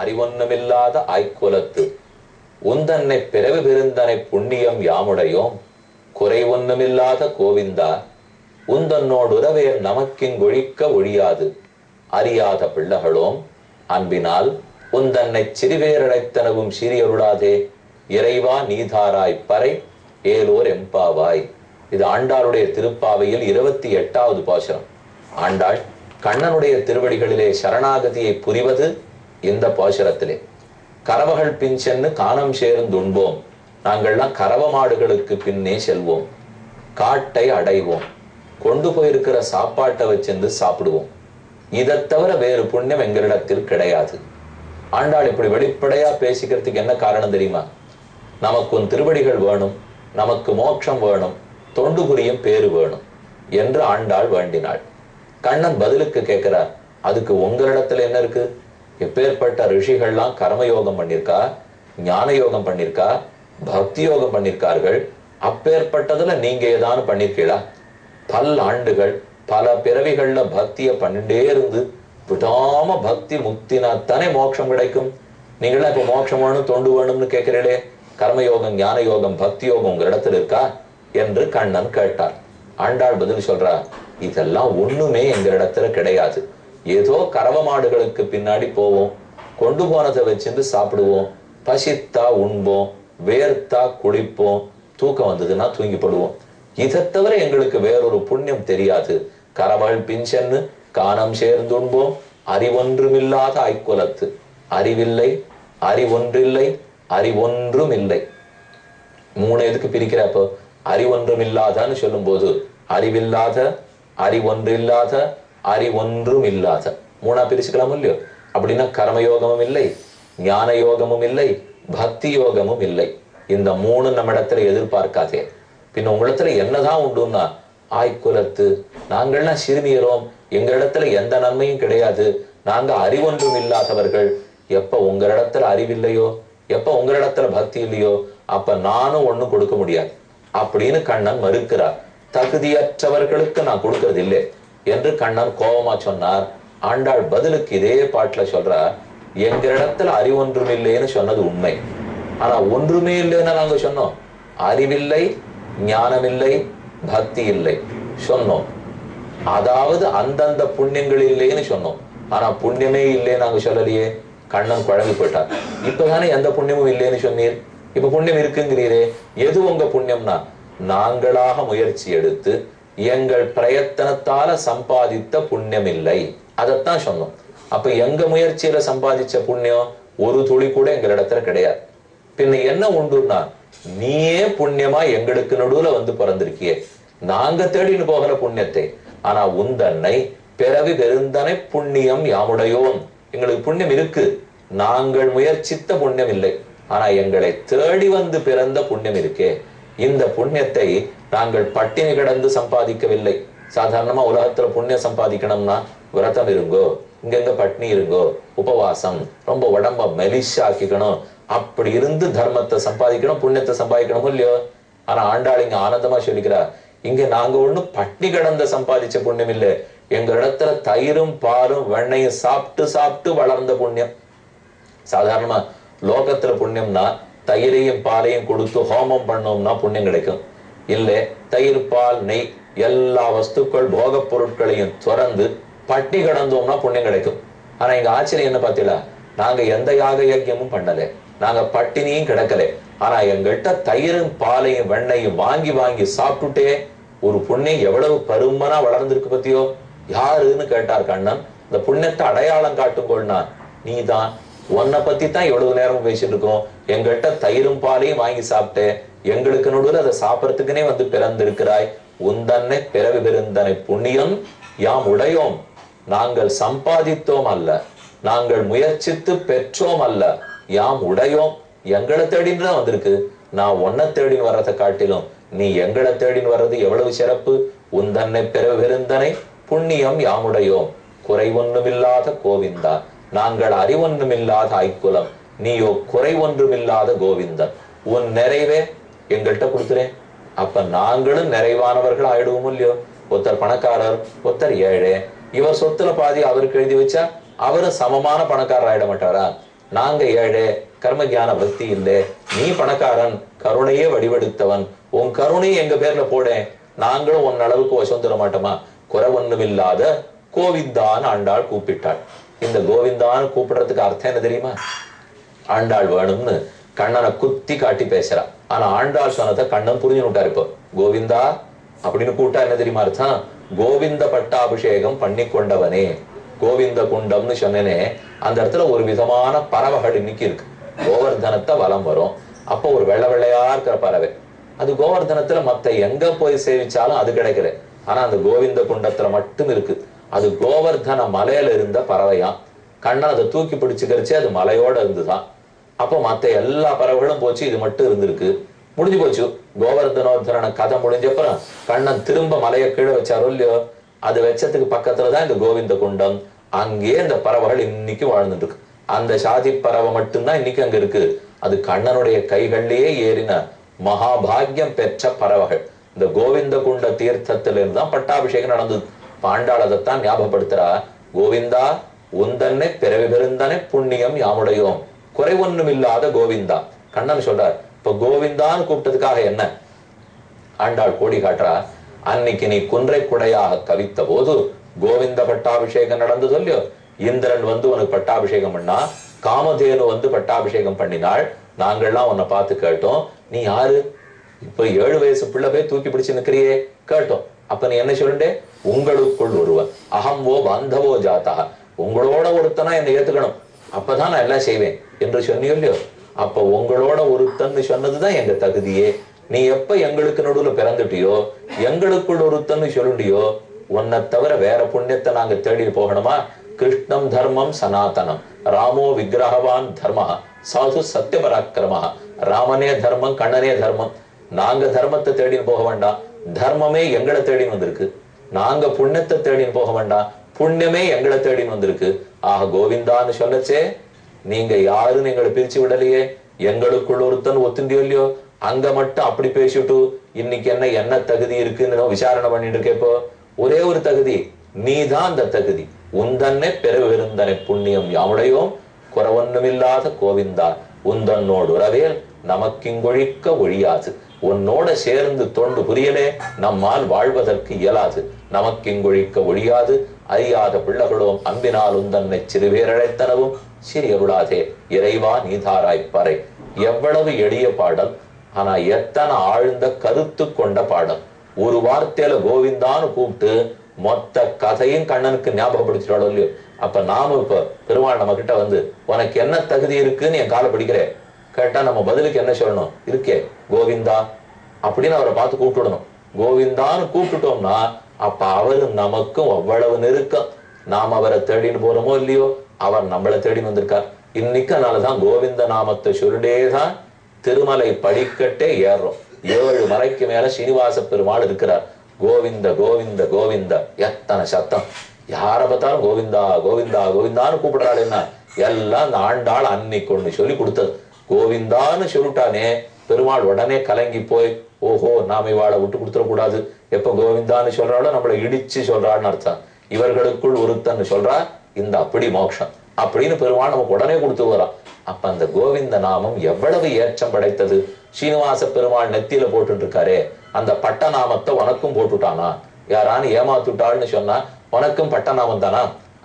அறிவொன்னுமில்லாத ஆய்க்குலத்து உந்தன்னை பிறவி பெருந்தனை புண்ணியம் யாமுடையோம் குறை ஒன்னுமில்லாத கோவிந்தா உந்தன்னோடு உறவே நமக்கிங்கொழிக்க ஒழியாது அறியாத பிள்ளைகளோம் அன்பினால் உந்தன்னை சிறுவேரடைத்தனவும் சிறியருளாதே இறைவா நீதாராய் பறை ஏலோர் எம்பாவாய். இது ஆண்டாளுடைய திருப்பாவையில் 28வது பாசுரம். ஆண்டாள் கண்ணனுடைய திருவடிகளிலே சரணாகதியை புரிவது இந்த பாசுரத்திலே. கறவகள் பின் சென்று காணம் சேர்ந்து உண்போம், நாங்கள்லாம் கறவ மாடுகளுக்கு பின்னே செல்வோம், காட்டை அடைவோம், கொண்டு போயிருக்கிற சாப்பாட்டை வச்சிருந்து சாப்பிடுவோம், இதை தவிர வேறு புண்ணியம் எங்களிடத்தில் கிடையாது. ஆண்டாள் இப்படி வெளிப்படையா பேசிக்கிறதுக்கு என்ன காரணம் தெரியுமா? நமக்கு உன் திருவடிகள் வேணும், நமக்கு மோட்சம் வேணும், தொண்டு புரியும் பேரு வேணும் என்று ஆண்டாள் வேண்டினாள். கண்ணன் பதிலுக்கு கேட்கிறார், அதுக்கு உங்களிடத்துல என்ன இருக்கு? எப்பேற்பட்ட ரிஷிகள்லாம் கர்மயோகம் பண்ணிருக்கா, ஞான யோகம் பண்ணிருக்கா, பக்தி யோகம் பண்ணிருக்கார்கள். அப்பேற்பட்டதுல நீங்க ஏதானு பண்ணிருக்கீங்களா? பல ஆண்டுகள் பல பிறவிகள்ல பக்திய பண்ணிட்டே இருந்து விடாம பக்தி முக்தினாத்தானே மோட்சம் கிடைக்கும். நீங்களா இப்ப மோட்சம் வேணும் தொண்டு வேணும்னு கேட்கிறீங்களே, கர்மயோகம் ஞான யோகம் பக்தி யோகம் உங்க இடத்துல இருக்கா என்று கண்ணன் கேட்டார். ஆண்டாள் பதில் சொல்றா, இதெல்லாம் ஒண்ணுமே எங்க இடத்துல கிடையாது. ஏதோ கறவ மாடுகளுக்கு பின்னாடி போவோம், கொண்டு போனதை வச்சிருந்து சாப்பிடுவோம், பசித்தா உண்போம், வேர்த்தா குளிப்போம், தூக்கம் வந்ததுன்னா தூங்கிப்படுவோம். இதை தவிர எங்களுக்கு வேறொரு புண்ணியம் தெரியாது. கறவள் பின் சென்னு காணம் சேர்ந்து உண்போம், அறிவொன்றுமில்லாத ஐக்குலத்து. அறிவில்லை, அறிவொன்றில்லை, அறிவொன்றும் இல்லை. மூணு எதுக்கு பிரிக்கிறப்போ? அறிவொன்றும் இல்லாதன்னு சொல்லும் போது அறிவில்லாத, அறிவொன்றில்லாத, அறிவொன்றும் இல்லாத மூணா பிரிச்சுக்கலாம் இல்லையோ? அப்படின்னா கர்மயோகமும் இல்லை, ஞான யோகமும் இல்லை, பக்தி யோகமும் இல்லை. இந்த மூணு நம்ம இடத்துல எதிர்பார்க்காதே. பின்ன உங்களிடத்துல என்னதான் உண்டுன்னா, ஆய்க்குலத்து நாங்கள்லாம் சிறுமியரோம், எங்க இடத்துல எந்த நன்மையும் கிடையாது, நாங்க அறிவொன்றும் இல்லாதவர்கள். எப்ப உங்க இடத்துல அறிவில்லையோ, எப்ப உங்க இடத்துல பக்தி இல்லையோ, அப்ப நானும் ஒண்ணும் கொடுக்க முடியாது அப்படின்னு கண்ணன் மறுக்கிறார். தகுதியற்றவர்களுக்கு நான் கொடுக்கறது இல்லை என்று கண்ணன் கோபமா சொன்னார். ஆண்டாள் பதிலுக்கு இதே பாட்டுல சொல்றார், எங்க இடத்துல அறிவொன்றும் இல்லைன்னு சொன்னது உண்மை. ஆனா ஒன்றுமே இல்லைன்னு நாங்க சொன்னோம். அறிவில்லை, ஞானமில்லை, பக்தி இல்லை சொன்னோம். அதாவது அந்தந்த புண்ணியங்கள் இல்லைன்னு சொன்னோம். ஆனா புண்ணியமே இல்லைன்னு நாங்க சொல்லலையே. கண்ணன் குழம்பி போயிட்டார். இப்பதானே எந்த புண்ணியமும் இல்லைன்னு சொன்னீர், இப்ப புண்ணியம் இருக்குங்கிறீரே, எது உங்க புண்ணியம்னா? நாங்களாக முயற்சி எடுத்து எங்கள் பிரயத்தனத்தால சம்பாதித்த புண்ணியம் இல்லை, அதைத்தான் சொன்னோம். அப்ப எங்க முயற்சியில சம்பாதிச்ச புண்ணியம் ஒரு துளி கூட எங்களிடத்துல கிடையாது. பின்ன என்ன உண்டுன்னா, நீயே புண்ணியமா எங்களுக்கு நடுவுல வந்து பிறந்திருக்கியே, நாங்க தேடின்னு போகல புண்ணியத்தை. ஆனா உந்தன்னை பிறவி பெருந்தனை புண்ணியம் யாமுடையோம், எங்களுக்கு புண்ணியம் இருக்கு, நாங்கள் முயற்சித்த புண்ணியம் இல்லை. ஆனா எங்களை தேடி வந்து பிறந்த புண்ணியம் இருக்கே, இந்த புண்ணியத்தை நாங்கள் பட்டினி கிடந்து சம்பாதிக்கவில்லை. சாதாரணமா உலகத்துல புண்ணியம் சம்பாதிக்கணும்னா விரதம் இருங்கோ, இங்கங்க பட்னி இருங்கோ, உபவாசம், ரொம்ப உடம்ப மெலிஷாக்கிக்கணும், அப்படி இருந்து தர்மத்தை சம்பாதிக்கணும், புண்ணியத்தை சம்பாதிக்கணும் இல்லையோ? ஆனா ஆண்டாள் இங்க ஆனந்தமா சொல்லிக்கிறா, இங்க நாங்க ஒண்ணும் பட்னி கிடந்த சம்பாதிச்ச புண்ணியம் இல்லை, எங்க இடத்துல தயிரும் பாலும் வெண்ணையும் சாப்பிட்டு சாப்பிட்டு வளர்ந்த புண்ணியம். சாதாரணமா லோகத்துல புண்ணியம்னா தயிரையும் பாலையும் கொடுத்து ஹோமம் பண்ணோம்னா புண்ணியம் கிடைக்கும். இல்ல தயிர் பால் நெய் எல்லா வஸ்துக்கள் போக பொருட்களையும் துறந்து பட்டி கடந்தோம்னா புண்ணியம் கிடைக்கும். ஆனா இங்க ஆச்சரியம் என்ன பார்த்தீங்களா? நாங்க எந்த யாக யஜ்யமும் பண்ணல, நாங்க பட்டினியும் கிடக்கல. ஆனா எங்கள்கிட்ட தயிரும் பாலையும் வெண்ணையும் வாங்கி வாங்கி சாப்பிட்டுட்டே ஒரு புண்ணியம் எவ்வளவு பருமனா வளர்ந்துருக்கு பத்தியோ. யாருன்னு கேட்டார் கண்ணன். இந்த புண்ணியத்தை அடையாளம் காட்டுங்கோள்னா நீதான், உன்னை பத்தி தான் எவ்வளவு நேரம் பேசிட்டு இருக்கோம். எங்கள்கிட்ட தயிரும் பாலையும் வாங்கி சாப்பிட்டு எங்களுக்கு நடுவில் அதை சாப்பிடறதுக்குனே வந்து பிறந்திருக்கிறாய். உந்தன்னை பிறவி பெருந்தனை புண்ணியம் யாம் உடையோம், நாங்கள் சம்பாதித்தோம் அல்ல, நாங்கள் முயற்சித்து பெற்றோம் அல்ல, யாம் உடையோம், எங்களை தேடின்னு தான் வந்திருக்கு. நான் உன்னை தேடின்னு வர்றதை காட்டிலும் நீ எங்களை தேடின்னு வர்றது எவ்வளவு சிறப்பு. உந்தன்னை பிறவி பெருந்தனை புண்ணியம் யாமுடையோம், குறை ஒன்றுமில்லாத கோவிந்தா, நாங்கள் அறிவொன்றுமில்லாத ஐக்குலம், நீயோ குறை ஒன்றுமில்லாத கோவிந்தன். உன் நிறைவே எங்கள்கிட்ட கொடுத்துறேன், அப்ப நாங்களும் நிறைவானவர்கள் ஆயிடுவோம் இல்லையோ? ஒருத்தர் பணக்காரர், ஒருத்தர் ஏழை, இவர் சொத்துல பாதி அவருக்கு எழுதி வச்சா அவரும் சமமான பணக்காரர் ஆயிட மாட்டாரா? நாங்க ஏழை, கர்ம ஞான பக்தி இல்லை, நீ பணக்காரன், கருணையே வடிவெடுத்தவன், உன் கருணையை எங்க பேர்ல போட, நாங்களும் உன் அளவுக்கு வசந்துட மாட்டோமா? குறை ஒண்ணுமில்லாத கோவிந்தான்னு ஆண்டாள் கூப்பிட்டாள். இந்த கோவிந்தான்னு கூப்பிடுறதுக்கு அர்த்தம் என்ன தெரியுமா? ஆண்டாள் வேணும்னு கண்ணனை குத்தி காட்டி பேசுறா. ஆனா ஆண்டாள் சொன்னதை கண்ணன் புரிஞ்சுட்டாரு. இப்போ கோவிந்தா அப்படின்னு கூட்டா என்ன தெரியுமா அர்த்தம்? கோவிந்த பட்டாபிஷேகம் பண்ணி கொண்டவனே. கோவிந்த குண்டம்னு சொன்னேனே, அந்த இடத்துல ஒரு விதமான பறவைகள் இன்னைக்கு இருக்கு. கோவர்தனத்தை வலம் வரும். அப்போ ஒரு வெள்ளை வெள்ளையா இருக்கிற பறவை, அது கோவர்தனத்துல மத்த எங்க போய் சேவிச்சாலும் அது கிடைக்கல. ஆனா அந்த கோவிந்த குண்டத்துல மட்டும் இருக்கு. அது கோவர்தன மலையில இருந்த பறவையாம். கண்ணன் அதை தூக்கி பிடிச்சுக்கிறச்சு, அது மலையோட இருந்துதான். அப்போ மத்த எல்லா பறவைகளும் போச்சு, இது மட்டும் இருந்திருக்கு. முடிஞ்சு போச்சு. கோவர்தனோத்தரன கதை முடிஞ்சப்பறம் கண்ணன் திரும்ப மலையை கீழே வச்சாரோ இல்லையோ, அது வச்சதுக்கு பக்கத்துலதான் இந்த கோவிந்த குண்டம். அங்கேயே இந்த பறவைகள் இன்னைக்கு வாழ்ந்துட்டு இருக்கு. அந்த சாதி பறவை மட்டும்தான் இன்னைக்கு அங்க இருக்கு. அது கண்ணனுடைய கைகள்லயே ஏறின மகாபாகியம் பெற்ற பறவைகள். இந்த கோவிந்த குண்ட தீர்த்தத்திலிருந்து தான் பட்டாபிஷேகம் நடந்தது. பாண்டாள் அதைத்தான் ஞாபகப்படுத்துறா. கோவிந்தா உந்தன்னை பிறவி பெருந்தனை புண்ணியம் யாமுடையோம், குறை ஒண்ணும் இல்லாத கோவிந்தா. கண்ணன் சொல்றார். இப்ப கோவிந்தான்னு கூப்பிட்டதுக்காக என்ன ஆண்டாள் கோடி காட்டுறா? அன்னைக்கு நீ குன்றை குடையாக கவித்த போது கோவிந்த பட்டாபிஷேகம் நடந்து சொல்லியோ. இந்திரன் வந்து உனக்கு பட்டாபிஷேகம் பண்ணா, காமதேனு வந்து பட்டாபிஷேகம் பண்ணினாள். நாங்கள்லாம் உன்னை பார்த்து கேட்டோம், நீ யாரு? இப்ப 7 வயசு பிள்ளை போய் தூக்கி பிடிச்சு நிக்கிறியே கேட்டோம். அப்ப நீ என்ன சொல்லுண்டே? உங்களுக்குள் ஒருவன், அகம்வோ பாந்தவோ ஜாத்தா, உங்களோட ஒருத்தனா என்னை ஏத்துக்கணும், அப்பதான் நான் எல்லாம் செய்வேன் என்று சொன்னியோ இல்லையோ. அப்ப உங்களோட ஒருத்தன்னு சொன்னதுதான் எங்க தகுதியே. நீ எப்ப எங்களுக்கு நடுவுல பிறந்துட்டியோ, எங்களுக்குள் ஒருத்தன்னு சொல்லுண்டியோ, உன்னை தவிர வேற புண்ணியத்தை நாங்க தேடி போகணுமா? கிருஷ்ணம் தர்மம் சனாதனம், ராமோ விக்கிரகவான் தர்ம, சாது சத்திய பராக்கிரமா. ராமனே தர்மம், கண்ணனே தர்மம். நாங்க தர்மத்தை தேடின்னு போக வேண்டாம், தர்மமே எங்களை தேடின்னு வந்திருக்கு. நாங்க புண்ணியத்தை தேடின்னு போக வேண்டாம், புண்ணியமே எங்களை தேடின்னு வந்திருக்கு. ஆக கோவிந்தான்னு சொல்லச்சே, நீங்க யாருன்னு எங்களை பிரிச்சு விடலையே, எங்களுக்குள்ள ஒருத்தன் ஒத்துண்டியோ இல்லையோ. அங்க மட்டும் அப்படி பேசிட்டு இன்னைக்கு என்ன தகுதி இருக்குன்னு விசாரணை பண்ணிட்டு இருக்கேப்போ. ஒரே ஒரு தகுதி, நீதான் அந்த தகுதி. உந்தன்னை பெருவிருந்தனை புண்ணியம் யாமுடையோம், குறவொன்னுமில்லாத கோவிந்தா. உந்தன்னோடு உறவேல் நமக்கிங்கொழிக்க ஒழியாது. உன்னோட சேர்ந்து தொண்டு புரியலே நம்மால் வாழ்வதற்கு இயலாது. நமக்கிங்கொழிக்க ஒழியாது. அறியாத பிள்ளைகளோம் அன்பினால் உந்தன்னை சிறுவேரழைத்தனவும் சிறியருளாதே இறைவா நீதாராய்ப்பறை. எவ்வளவு எளிய பாடல், ஆனா எத்தனை ஆழ்ந்த கருத்து கொண்ட பாடல். ஒரு வார்த்தையில கோவிந்தான்னு கூப்பிட்டு மொத்த கதையும் கண்ணனுக்கு ஞாபகப்படுத்திட்டாலும் இல்லையோ. அப்ப நாம இப்ப பெருமாள் நம்ம கிட்ட வந்து உனக்கு என்ன தகுதி இருக்குன்னு என் காலை பிடிக்கிறேன் கேட்டா நம்ம பதிலுக்கு என்ன சொல்லணும்? இருக்கே கோவிந்தா அப்படின்னு அவரை பார்த்து கூப்பிட்டுடணும். கோவிந்தான்னு கூப்பிட்டுட்டோம்னா அப்ப அவரு நமக்கும் அவ்வளவு நெருக்கம். நாம் அவரை தேடின்னு போறோமோ இல்லையோ, அவர் நம்மளை தேடின்னு வந்திருக்கார். இன்னைக்கு அதனாலதான் கோவிந்த நாமத்தை சொல்லிட்டேதான் திருமலை படிக்கட்டே ஏறுறோம். 7 மலைக்கு மேல சீனிவாச பெருமாள் இருக்கிறார். கோவிந்த கோவிந்த கோவிந்த, எத்தனை சத்தம்! யார பார்த்தாலும் கோவிந்தா கோவிந்தா கோவிந்தான்னு கூப்பிடுறாள். என்ன எல்லாம் அந்த ஆண்டாள் அன்னைக்கு ஒண்ணு சொல்லி கொடுத்தது. கோவிந்தான்னு சொல்லிட்டானே பெருமாள் உடனே கலங்கி போய், ஓஹோ நாம இவாளை விட்டு கொடுத்துடக்கூடாது, எப்ப கோவிந்தான்னு சொல்றாளோ நம்மளை இடிச்சு சொல்றான்னு அர்த்தம். இவர்களுக்குள் ஒருத்தன்னு சொல்றா, இந்த அப்படி மோட்சம் அப்படின்னு பெருமாள் நமக்கு உடனே கொடுத்து வரான். அப்ப அந்த கோவிந்த நாமம் எவ்வளவு ஏற்றம் படைத்தது. சீனிவாச பெருமாள் நெத்தியில போட்டு இருக்காரே, அந்த பட்ட நாமத்தை உனக்கும் போட்டுட்டானா? யாரானு ஏமாத்துட்டாள்னு சொன்னா உனக்கும் பட்ட நாமம் தானா?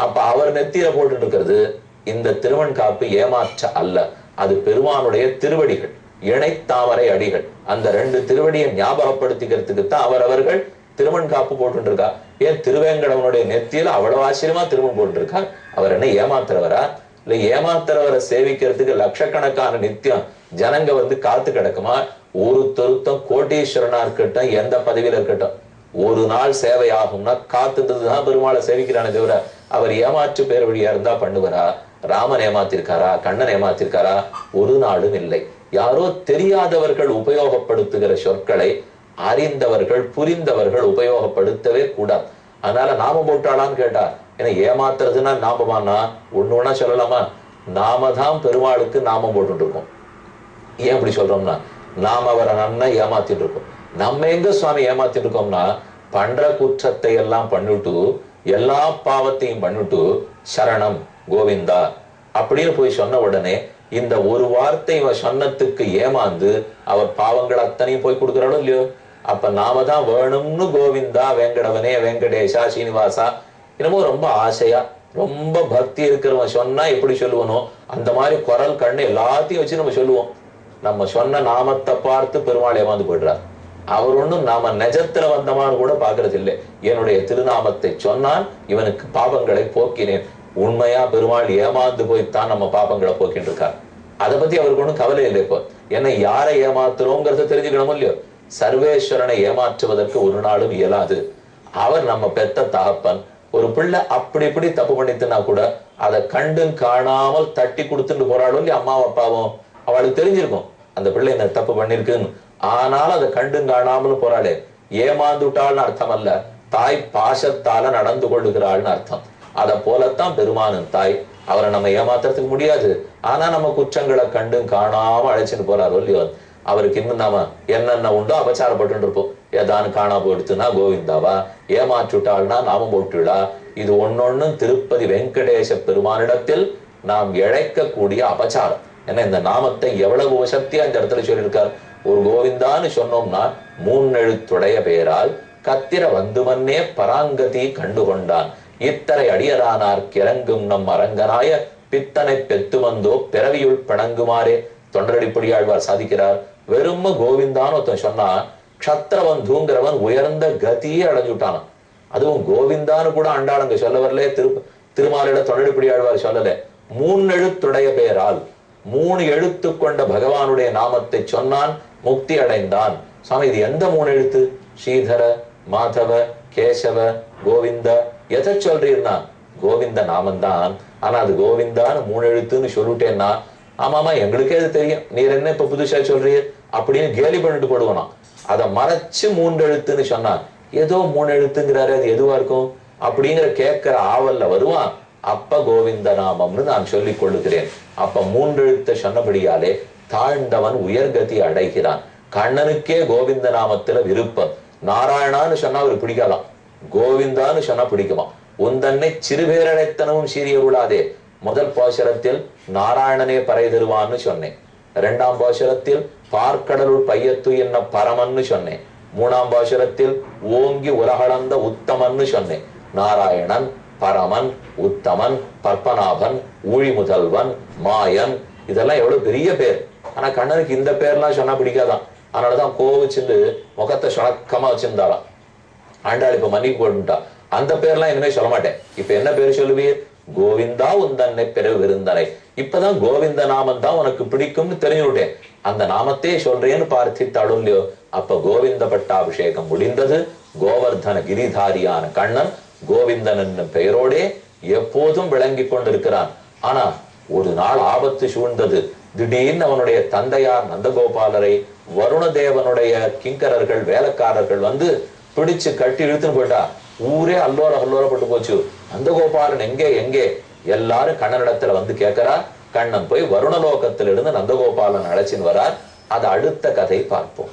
அப்ப அவர் நெத்தியில போட்டு இருக்கிறது இந்த திருவன்காப்பு ஏமாற்ற அல்ல, அது பெருமானுடைய திருவடிகள், இணைத்தாமரை அடிகள். அந்த 2 திருவடியை ஞாபகப்படுத்திக்கிறதுக்கு தான் அவர்கள் திருவன்காப்பு போட்டு இருக்கா. ஏன் திருவேங்கடவனுடைய நெத்தியில அவ்வளவு ஆச்சரியமா திருமணம் போட்டு இருக்கா? அவர் என்ன ஏமாத்துறவரா? இல்ல ஏமாத்துறவரை சேவிக்கிறதுக்கு லட்சக்கணக்கான நித்தியம் ஜனங்க வந்து காத்து கிடக்குமா? ஒரு தொருத்தம் கோட்டீஸ்வரனா இருக்கட்டும், எந்த பதவியில இருக்கட்டும், ஒரு நாள் சேவை ஆகும்னா காத்துன்றதுதான் பெருமாளை சேவிக்கிறானே தவிர அவர் ஏமாற்று பேர் வழியா இருந்தா பண்ணுவாரா? ராமன் ஏமாத்திருக்காரா? கண்ணன் ஏமாத்திருக்காரா? ஒரு நாளும் இல்லை. யாரோ தெரியாதவர்கள் உபயோகப்படுத்துகிற சொற்களை அறிந்தவர்கள் புரிந்தவர்கள் உபயோகப்படுத்தவே கூடாது. அதனால நாம போட்டாளான்னு கேட்டா, ஏன்னா ஏமாத்துறதுன்னா நாமமானா ஒண்ணு சொல்லலாமா? நாம தான் பெருமாளுக்கு நாமம் போட்டு இருக்கோம். ஏன் இப்படி சொல்றோம்னா, நாம அவரை நன்னா ஏமாத்திட்டு இருக்கோம். நம்ம எங்க சுவாமி ஏமாத்திட்டு இருக்கோம்னா, பண்ற குற்றத்தை எல்லாம் பண்ணிட்டு எல்லா பாவத்தையும் பண்ணிட்டு சரணம் கோவிந்தா அப்படின்னு போய் சொன்ன உடனே இந்த ஒரு வார்த்தை இவன் சொன்னதுக்கு ஏமாந்து அவர் பாவங்கள் அத்தனையும் போய் கொடுக்குறாளோ இல்லையோ. அப்ப நாம தான் வேணும்னு கோவிந்தா வெங்கடவனே வெங்கடேஷா ஸ்ரீனிவாசா என்னமோ ரொம்ப ஆசையா ரொம்ப பக்தி இருக்கிறவன் சொன்னா எப்படி சொல்லுவனோ அந்த மாதிரி குரல் கண்ணு எல்லாத்தையும் வச்சு நம்ம சொல்லுவோம். நம்ம சொன்ன நாமத்தை பார்த்து பெருமாள் ஏமாந்து போயிடுறார். அவர் ஒண்ணும் நாம நெஜத்துல வந்தமான்னு கூட பாக்குறது இல்லை. என்னுடைய திருநாமத்தை சொன்னான், இவனுக்கு பாபங்களை போக்கினேன். உண்மையா பெருமாள் ஏமாந்து போய்த்தான் நம்ம பாபங்களை போக்கிட்டு இருக்கார். அதை பத்தி அவருக்கு ஒண்ணும் கவலை இல்லை. இப்போ ஏன்னா யாரை ஏமாத்துறோங்கிறத தெரிஞ்சுக்கணும் இல்லையோ. சர்வேஸ்வரனை ஏமாற்றுவதற்கு ஒரு நாளும் இயலாது. அவர் நம்ம பெத்த தகப்பன். ஒரு பிள்ளை அப்படி இப்படி தப்பு பண்ணிட்டுனா கூட அதை கண்டும் காணாமல் தட்டி கொடுத்துட்டு போறாளும் இல்லையா அம்மாவும் அப்பாவும். அவளுக்கு தெரிஞ்சிருக்கும் அந்த பிள்ளை இந்த தப்பு பண்ணிருக்குன்னு. ஆனால் அதை கண்டும் காணாமல் போறாளே, ஏமாந்துட்டாள்னு அர்த்தம் அல்ல, தாய் பாசத்தால நடந்து கொள்ளுகிறாள்னு அர்த்தம். அதை போலத்தான் பெருமானின் தாய். அவரை நம்ம ஏமாத்துறதுக்கு முடியாது. ஆனா நம்ம குற்றங்களை கண்டும் காணாம அழைச்சிட்டு போறாரோ இல்லையோ. அவருக்கு இன்னும் நாம என்னென்ன உண்டோ அபச்சாரப்பட்டு இருப்போம். ஏதானு காணா போயிடுத்துனா கோவிந்தாவா, ஏமாற்றுட்டாள்னா நாம போட்டுடா. இது ஒன்னொன்னு திருப்பதி வெங்கடேச பெருமானிடத்தில் நாம் இழைக்கக்கூடிய அபச்சாரம். ஏன்னா இந்த நாமத்தை எவ்வளவு சக்தியா இந்த இடத்துல சொல்லியிருக்கார். ஒரு கோவிந்தான்னு சொன்னோம்னா 3 எழுத்துடைய பெயரால் கத்திர வந்துமன்னே பராங்கதி கண்டுகொண்டான். இத்தரை அடியரானார் கிறங்கும் நம் அரங்கனாய பித்தனை பெத்துமந்தோ பிறவியுள் பிணங்குமாறே தொண்டரடிப்படியாழ்வார் சாதிக்கிறார். வெறும் கோவிந்தான்னு ஒருத்தன் சொன்னா க்ஷத்ரவன் தூங்கிறவன் உயர்ந்த கதியே அடைஞ்சுட்டான். அதுவும் கோவிந்தான்னு கூட அண்டாளங்க சொல்ல வரல. திருமாலிட தொண்டரடிப்படியாழ்வார் சொல்லல. 3 எழுத்துடைய பெயரால் 3 எழுத்து கொண்ட பகவானுடைய நாமத்தை சொன்னான், முக்தி அடைந்தான். சுவாமி இது எந்த 3 எழுத்து? ஸ்ரீதர, மாதவ, கேசவ, கோவிந்த. எதை சொல்றீர்னா கோவிந்த நாமந்தான். ஆனா அது கோவிந்தான்னு 3 எழுத்துன்னு சொல்லிட்டேன்னா ஆமாமா எங்களுக்கே அது தெரியும், நீர் என்ன இப்ப புதுசா சொல்றீர் அப்படின்னு கேலி பண்ணிட்டு போடுவானா. அதை மறைச்சு 3 எழுத்துன்னு சொன்னா ஏதோ 3 எழுத்துங்கிறாரு, அது எதுவா இருக்கும் அப்படிங்கிற கேட்கிற ஆவல்ல வருவான். அப்ப கோவிந்த நாமம்னு நான் சொல்லிக் கொள்ளுகிறேன். அப்ப 3 எழுத்தை சொன்னபடியாலே தாழ்ந்தவன் உயர்கதி அடைகிறான். கண்ணனுக்கே கோவிந்த நாமத்துல விருப்பம். நாராயணான்னு சொன்னா அவருக்கு பிடிக்கலாம், கோவிந்தான்னு சொன்னா பிடிக்குமா. உந்தன்னை சிறுபேரழைத்தனமும் சீரியருளாதே. முதல் பாசுரத்தில் நாராயணனே பறை தருவான்னு சொன்னேன். 2ஆம் பாசுரத்தில் பார்க்கடலுள் பையத்து என்ன பரமன்னு சொன்னேன். 3ஆம் பாசுரத்தில் ஓங்கி உலகளந்த உத்தமன்னு சொன்னேன். நாராயணன், பரமன், உத்தமன், பற்பநாபன், ஊழி முதல்வன், மாயன், இதெல்லாம் எவ்வளவு பெரிய பேர். ஆனா கண்ணனுக்கு இந்த பேர்லாம் சொன்னா பிடிக்காதான். அதனாலதான் கோவிச்சுட்டு முகத்தை சுணக்கமா வச்சிருந்தாலாம். ஆண்டாள் இப்ப மன்னிப்பு போட்டுட்டா. அந்த பேர்லாம் இனிமே சொல்ல மாட்டேன். இப்ப என்ன பேர் சொல்லுவீர்? கோவிந்தா உந்தன்னை பிறகு விருந்தனை. இப்பதான் கோவிந்த நாமம் தான் உனக்கு பிடிக்கும்னு தெரிஞ்சுட்டேன். அந்த நாமத்தையே சொல்றேன்னு பார்த்தித்தாடும் இல்லையோ. அப்ப கோவிந்த பட்டாபிஷேகம் முடிந்தது. கோவர்தன கிரிதாரியான கண்ணன் கோவிந்தன் என்னும் பெயரோடே எப்போதும் விளங்கி கொண்டிருக்கிறான். ஆனா ஒரு நாள் ஆபத்து சூழ்ந்தது. திடீர்னு அவனுடைய தந்தையார் நந்தகோபாலரை வருணதேவனுடைய கிங்கரர்கள் வேலைக்காரர்கள் வந்து பிடிச்சு கட்டி இழுத்துன்னு போயிட்டா. ஊரே அல்லோல அல்லோலப்பட்டு போச்சு. நந்தகோபாலன் எங்கே எங்கே எல்லாரும் கண்ணனிடத்துல வந்து கேட்கிறா. கண்ணன் போய் வருணலோகத்திலிருந்து நந்தகோபாலன் அழைச்சின்னு வரார். அது அடுத்த கதை பார்ப்போம்.